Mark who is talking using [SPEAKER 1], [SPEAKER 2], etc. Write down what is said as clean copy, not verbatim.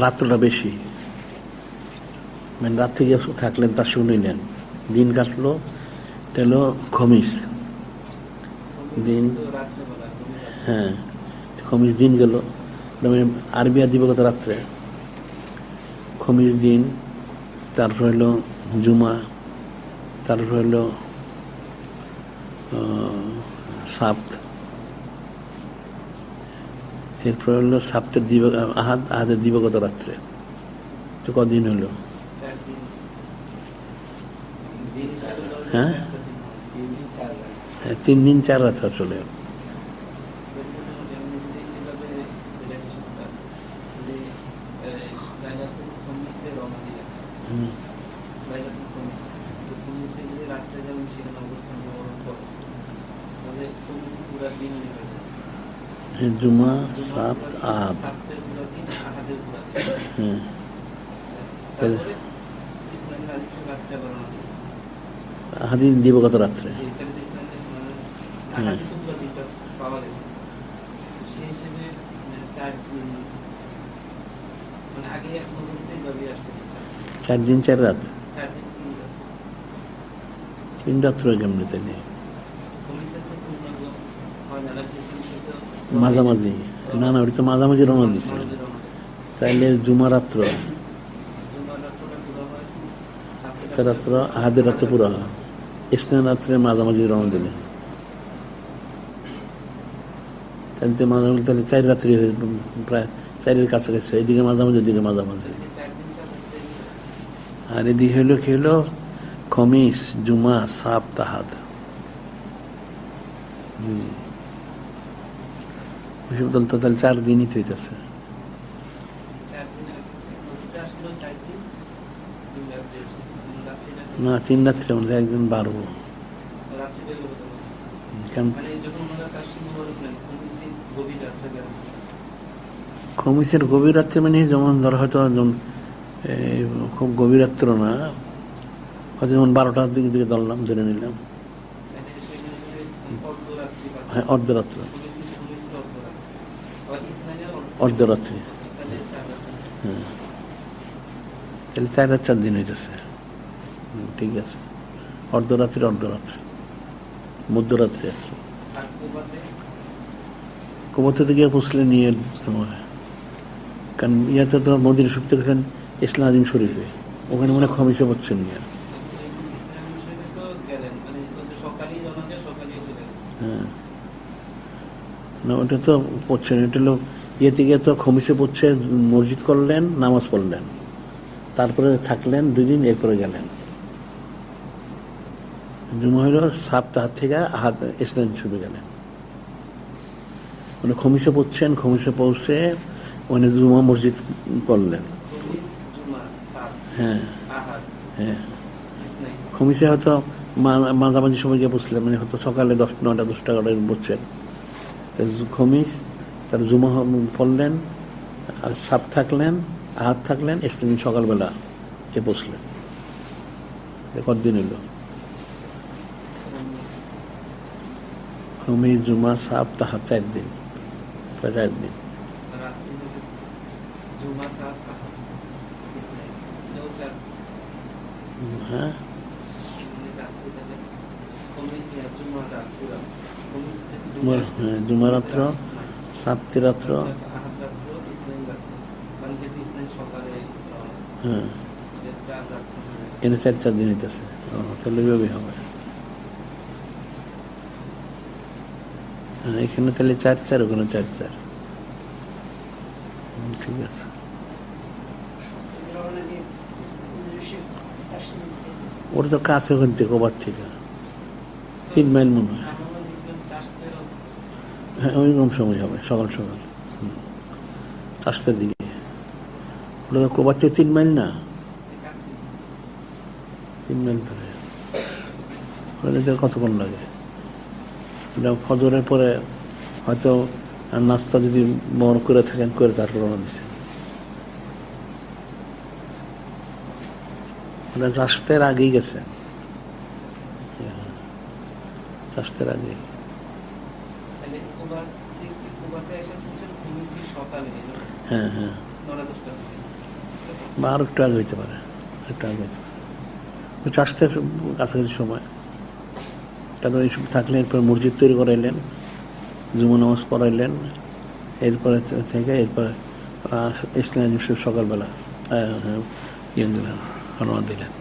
[SPEAKER 1] রাত্রটা বেশি, মানে রাত থেকে থাকলেন তা শুনিলেন, দিন কাটলো, এলো খমিস দিন। হ্যাঁ, খমিস দিন গেল, আরবি দিবগত রাত্রে খমিস দিন, তারপর হলো জুমা, তারপর হলো সাপ্ত, এরপর হলো সাপ্তের আহাদের দিবগত রাত্রে। তো কদিন হলো? হ্যাঁ, 3 দিন 4 রাত চলে গেল। জুমা, সাপ্ত, আহাদ। হ্যাঁ, আহাদি দিবগত রাত্রে। হ্যাঁ, 4 দিন 4 রাত, 3 রাত্র কেমনে তাইলে? মাঝামাঝি, না না, ওটা তো মাঝামাঝি রওনা দিছে, তাইলে জুমা রাত্র, রাত্র আহাদের রাত্র পুরো হয়, ইসলাম রাত্রে মাঝামাঝি রওনা দিলে, তাহলে তো মাঝামাঝি, তাহলে 4 রাত্রি, প্রায় 4-এর কাছাকাছি, এদিকে মাঝামাঝি, ওদিকে মাঝামাঝি। আর এদিকে হলো কি হলো খমিস, জুমা, সাপ্ত, আহাদ। তাহলে 4 দিনই তো হইতেছে। না, 3 রাত্রে মধ্যে একদিন বাড়বো, খমিসের গভীর রাত্রে, মানে যেমন ধর হয়তো খুব গভীর রাত্র না, হয়তো যেমন 12টার দিকে ধরলাম, ধরে নিলাম। হ্যাঁ, অর্ধরাত্র, অর্ধরাত্রি। হ্যাঁ, তাহলে 4 রাত 4 দিন হইতেছে। ঠিক আছে, অর্ধরাত্রি, মধ্যরাত্রি আর কি। কুবতে গিয়ে পৌঁছলে নিয়ে সময়, কারণ ইয়াতে তো মদিনা শরীফ গেছেন ইসলাম আজিম শরীফে, ওখানে মনে খমিসে পড়ছেন গিয়া। হ্যাঁ, না, ওটা তো পড়ছেন, এটা হলো ইয়ে থেকে তো খমিসে পড়ছে, মসজিদ করলেন, নামাজ পড়লেন, তারপরে থাকলেন 2 দিন, এরপরে গেলেন। জুমা হইল সপ্তাহ থেকে আহাদ ইসলাম শুরু গেলেন, মানে খমিসে পড়ছেন, খমিসে পৌঁছে ওখানে জুমা মসজিদ করলেন। হ্যাঁ, হ্যাঁ, খমিসে হয়তো মাঝামাঝি সময় গিয়ে বসলেন, মানে হয়তো সকালে 9টা 10টা বসছেন, খমিস, তার জুমা পড়লেন, সাপ থাকলেন, আহাদ থাকলেন, ইসলাম সকালবেলা এ বসলেন। কতদিন হইল? খমিস, জুমা, সাপ্ত, আহাদ, 4 দিন, প্রায় 4 দিন। হ্যাঁ, জুমা রাত্র, সাপ্তি রাত্র, হ্যাঁ, এনে 4 দিন হইতেছে। তাহলে হবে। হ্যাঁ, এখানে তাহলে 4 ওখানে 4। ঠিক আছে। ওটা তো কাছে ওখান থেকে, ওবার থেকে 3 মাইল মনে হয়। হ্যাঁ, ওইরকম সময় হবে, সকাল 4টার দিকে। ওটা তো কোবার থেকে 3 মাইল না, 3 মাইল ধরে। ওটা কতক্ষণ লাগে? এটা ফজরের পরে হয়তো নাস্তা যদি মন করে থাকেন, করে তারপর রওনা দিছে। মানে রাস্তার আগেই গেছে, রাস্তার আগে। হ্যাঁ, হ্যাঁ, বা আর একটু আগে হইতে পারে, একটু আগে হইতে পারে, চাষতের কাছাকাছি সময়। কারণ এইসব থাকলে এরপর মসজিদ তৈরি করাইলেন, জুমা নামাজ পড়াইলেন, এরপরে থেকে এরপরে ইসলাম সকালবেলা ইয়ে দিলেন, রওনা দিলেন।